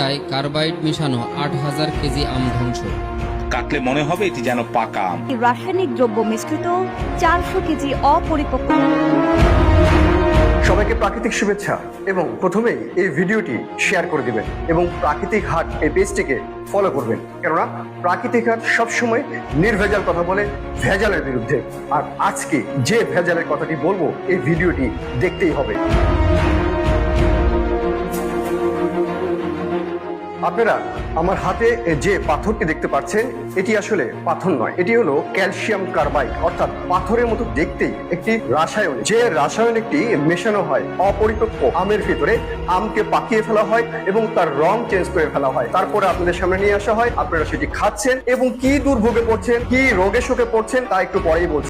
প্রায় কার্বাইড মিশানো ৮,০০০ কেজি আম ধ্বংস। কাটলে মনে হবে এটি যেন পাকা আম। রাসায়নিক দ্রব্য মিশ্রিত ৪০০ কেজি অপরিপক্ক। সবাইকে প্রাকৃতিক শুভেচ্ছা এবং প্রথমেই এই ভিডিওটি শেয়ার করে দিবেন এবং প্রাকৃতিক হাট এই পেজটিকে ফলো করবেন, কেননা প্রাকৃতিক হাট সবসময় নির্ভেজাল কথা বলে ভেজালের বিরুদ্ধে। আর আজকে যে ভেজালের কথাটি বলবো এই ভিডিওটি দেখতেই হবে। আপনারা আমার হাতে যে পাথরটি দেখতে পাচ্ছেন এটি আসলে পাথর নয়, এটি হলো ক্যালসিয়াম কার্বাইড, অর্থাৎ পাথরের মতো দেখতেই একটি রাসায়ন। যে রাসায়নিকটি মেশানো হয় অপরিপক্ক আমের ভিতরে, আমকে পাকিয়ে ফেলা হয় এবং তার রং চেঞ্জ করে ফেলা হয়, তারপরে আপনাদের সামনে নিয়ে আসা হয়, আপনারা সেটি খাচ্ছেন এবং কি দুর্ভোগে পড়ছেন, কি রোগে শোকে পড়ছেন তা একটু পরেই বলছি।